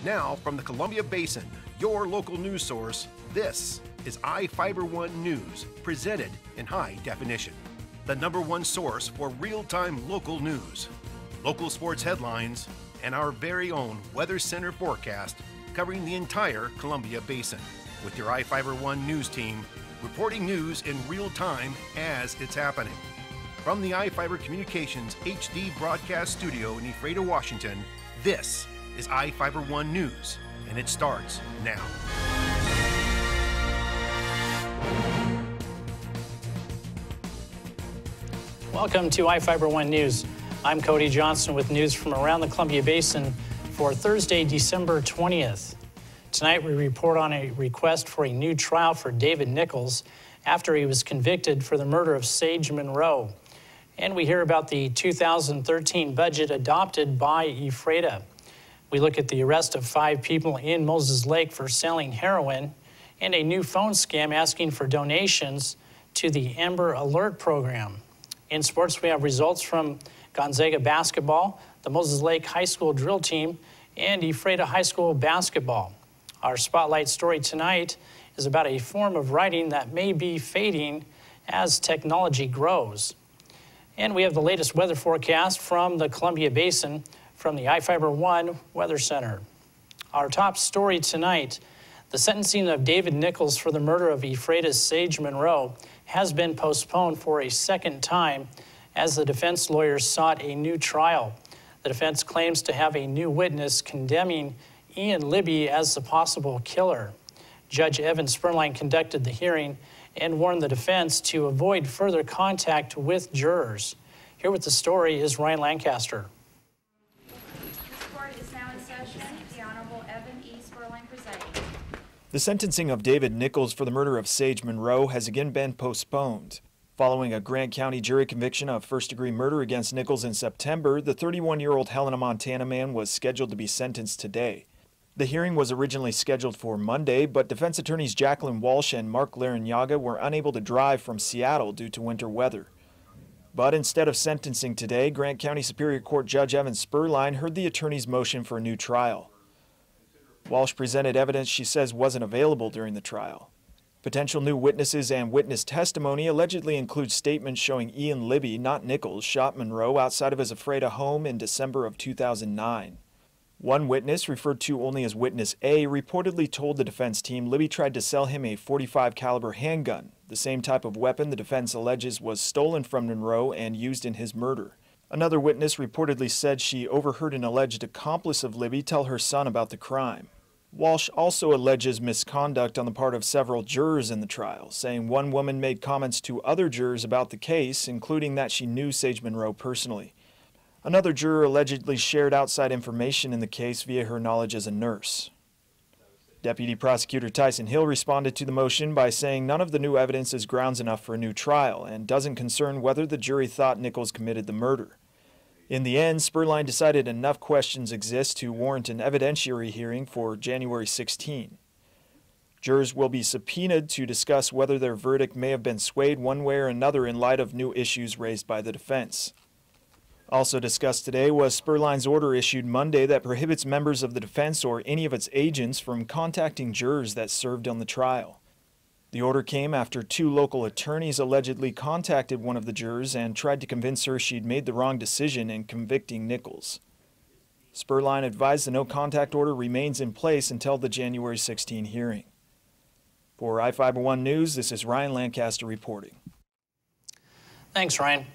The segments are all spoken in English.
Now, from the Columbia Basin, your local news source, this is iFiBER One News, presented in high definition. The #1 source for real-time local news, local sports headlines, and our very own Weather Center forecast covering the entire Columbia Basin. With your iFiBER One News team, reporting news in real time as it's happening. From the iFiBER Communications HD broadcast studio in Ephrata, Washington, this is iFiBER One News, and it starts now. Welcome to iFiBER One News. I'm Cody Johnson with news from around the Columbia Basin for Thursday, December 20th. Tonight we report on a request for a new trial for David Nichols after he was convicted for the murder of Sage Monroe. And we hear about the 2013 budget adopted by Ephrata. We look at the arrest of 5 people in Moses Lake for selling heroin and a new phone scam asking for donations to the Amber Alert program. In sports, we have results from Gonzaga basketball, the Moses Lake High School drill team, and Ephrata High School basketball. Our spotlight story tonight is about a form of writing that may be fading as technology grows. And we have the latest weather forecast from the Columbia Basin from the iFiBER One Weather Center. Our top story tonight, the sentencing of David Nichols for the murder of Ephrata's Sage Monroe has been postponed for a second time as the defense lawyers sought a new trial. The defense claims to have a new witness condemning Ian Libby as the possible killer. Judge Evan Spurline conducted the hearing and warned the defense to avoid further contact with jurors. Here with the story is Ryan Lancaster. The sentencing of David Nichols for the murder of Sage Monroe has again been postponed. Following a Grant County jury conviction of first-degree murder against Nichols in September, the 31-year-old Helena, Montana man was scheduled to be sentenced today. The hearing was originally scheduled for Monday, but defense attorneys Jacqueline Walsh and Mark Larrañaga were unable to drive from Seattle due to winter weather. But instead of sentencing today, Grant County Superior Court Judge Evan Spurline heard the attorney's motion for a new trial. Walsh presented evidence she says wasn't available during the trial. Potential new witnesses and witness testimony allegedly include statements showing Ian Libby, not Nichols, shot Monroe outside of his Ephrata home in December of 2009. One witness, referred to only as Witness A, reportedly told the defense team Libby tried to sell him a .45 caliber handgun, the same type of weapon the defense alleges was stolen from Monroe and used in his murder. Another witness reportedly said she overheard an alleged accomplice of Libby tell her son about the crime. Walsh also alleges misconduct on the part of several jurors in the trial, saying one woman made comments to other jurors about the case, including that she knew Sage Monroe personally. Another juror allegedly shared outside information in the case via her knowledge as a nurse. Deputy Prosecutor Tyson Hill responded to the motion by saying none of the new evidence is grounds enough for a new trial and doesn't concern whether the jury thought Nichols committed the murder. In the end, Spurline decided enough questions exist to warrant an evidentiary hearing for January 16. Jurors will be subpoenaed to discuss whether their verdict may have been swayed one way or another in light of new issues raised by the defense. Also discussed today was Spurline's order issued Monday that prohibits members of the defense or any of its agents from contacting jurors that served on the trial. The order came after 2 local attorneys allegedly contacted one of the jurors and tried to convince her she'd made the wrong decision in convicting Nichols. Spurline advised the no-contact order remains in place until the January 16 hearing. For iFiBER One News, this is Ryan Lancaster reporting. Thanks, Ryan.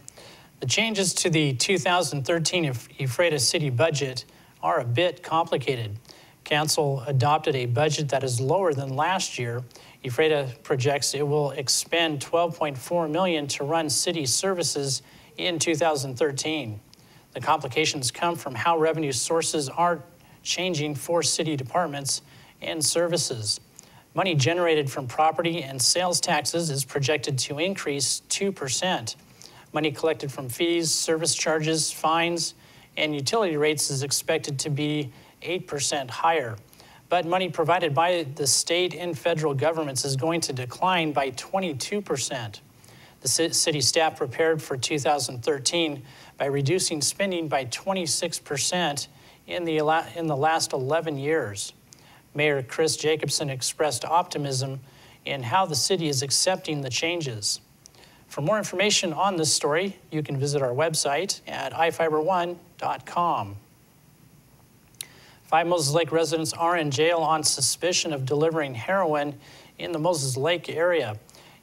The changes to the 2013 Ephrata City budget are a bit complicated. Council adopted a budget that is lower than last year. Ephrata projects it will expend $12.4 million to run city services in 2013. The complications come from how revenue sources are changing for city departments and services. Money generated from property and sales taxes is projected to increase 2%. Money collected from fees, service charges, fines, and utility rates is expected to be 8% higher. But money provided by the state and federal governments is going to decline by 22%. The city staff prepared for 2013 by reducing spending by 26% in the last 11 years. Mayor Chris Jacobson expressed optimism in how the city is accepting the changes. For more information on this story, you can visit our website at iFiBER1.com. 5 Moses Lake residents are in jail on suspicion of delivering heroin in the Moses Lake area.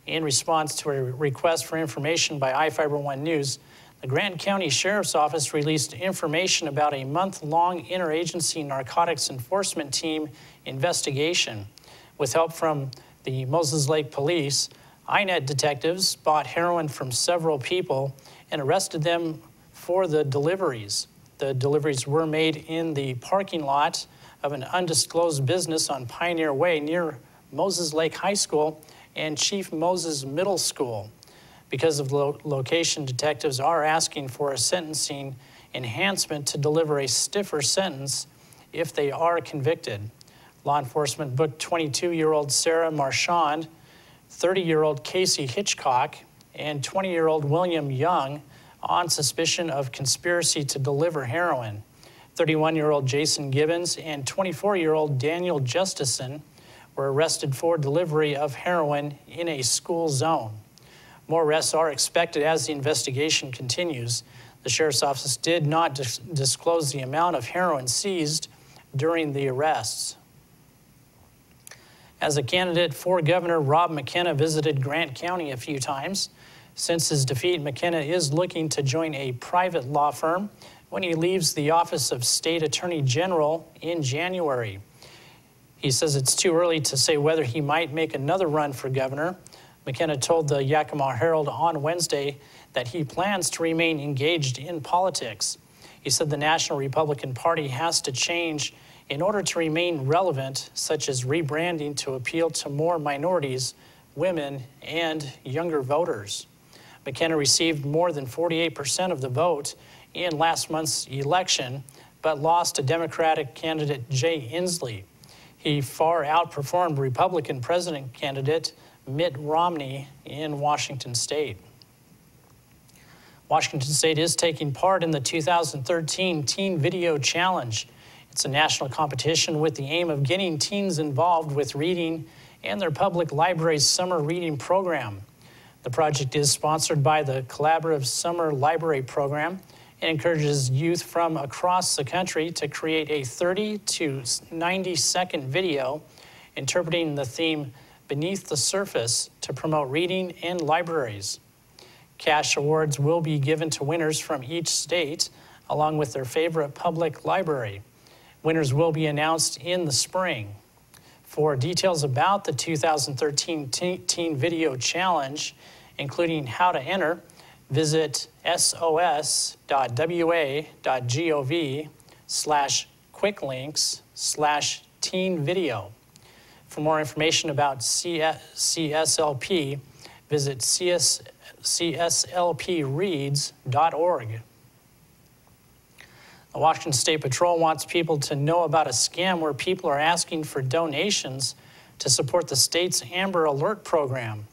In response to a request for information by iFiBER1 News, the Grant County Sheriff's Office released information about a month-long interagency narcotics enforcement team investigation. With help from the Moses Lake Police, INET detectives bought heroin from several people and arrested them for the deliveries. The deliveries were made in the parking lot of an undisclosed business on Pioneer Way near Moses Lake High School and Chief Moses Middle School. Because of the location, detectives are asking for a sentencing enhancement to deliver a stiffer sentence if they are convicted. Law enforcement booked 22-year-old Sarah Marchand, 30-year-old Casey Hitchcock, and 20-year-old William Young on suspicion of conspiracy to deliver heroin. 31-year-old Jason Gibbons and 24-year-old Daniel Justison were arrested for delivery of heroin in a school zone. More arrests are expected as the investigation continues. The Sheriff's Office did not disclose the amount of heroin seized during the arrests. As a candidate for governor, Rob McKenna visited Grant County a few times. Since his defeat, McKenna is looking to join a private law firm when he leaves the office of State Attorney General in January. He says it's too early to say whether he might make another run for governor. McKenna told the Yakima Herald on Wednesday that he plans to remain engaged in politics. He said the National Republican Party has to change in order to remain relevant, such as rebranding to appeal to more minorities, women, and younger voters. McKenna received more than 48% of the vote in last month's election, but lost to Democratic candidate Jay Inslee. He far outperformed Republican president candidate Mitt Romney in Washington State. Washington State is taking part in the 2013 Teen Video Challenge. It's a national competition with the aim of getting teens involved with reading and their public library's summer reading program. The project is sponsored by the Collaborative Summer Library Program and encourages youth from across the country to create a 30 to 90-second video interpreting the theme Beneath the Surface to promote reading in libraries. Cash awards will be given to winners from each state, along with their favorite public library. Winners will be announced in the spring. For details about the 2013 Teen Video Challenge, including how to enter, visit sos.wa.gov/quicklinks/teenvideo. For more information about CSLP, visit cslpreads.org. The Washington State Patrol wants people to know about a scam where people are asking for donations to support the state's Amber Alert program.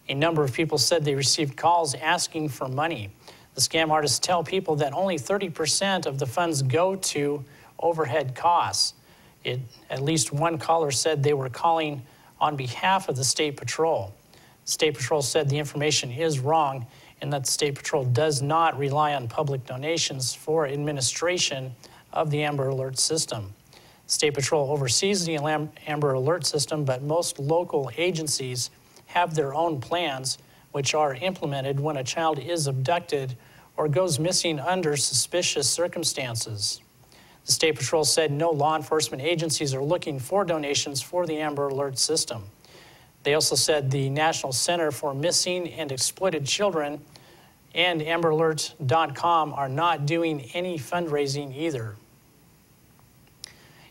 A number of people said they received calls asking for money. The scam artists tell people that only 30% of the funds go to overhead costs. At least one caller said they were calling on behalf of the State Patrol. The State Patrol said the information is wrong and that the State Patrol does not rely on public donations for administration of the Amber Alert system. The State Patrol oversees the Amber Alert system, but most local agencies have their own plans, which are implemented when a child is abducted or goes missing under suspicious circumstances. The State Patrol said no law enforcement agencies are looking for donations for the Amber Alert system. They also said the National Center for Missing and Exploited Children and AmberAlert.com are not doing any fundraising either.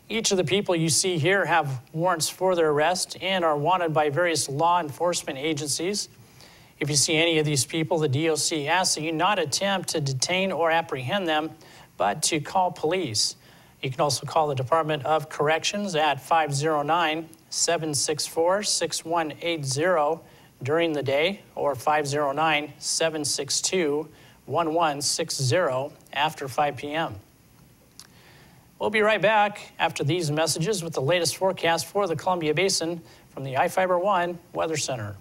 Each of the people you see here have warrants for their arrest and are wanted by various law enforcement agencies. If you see any of these people, the DOC asks that you not attempt to detain or apprehend them, but to call police. You can also call the Department of Corrections at 509-764-6180 during the day or 509-762-1160 after 5 p.m. We'll be right back after these messages with the latest forecast for the Columbia Basin from the iFiBER One Weather Center.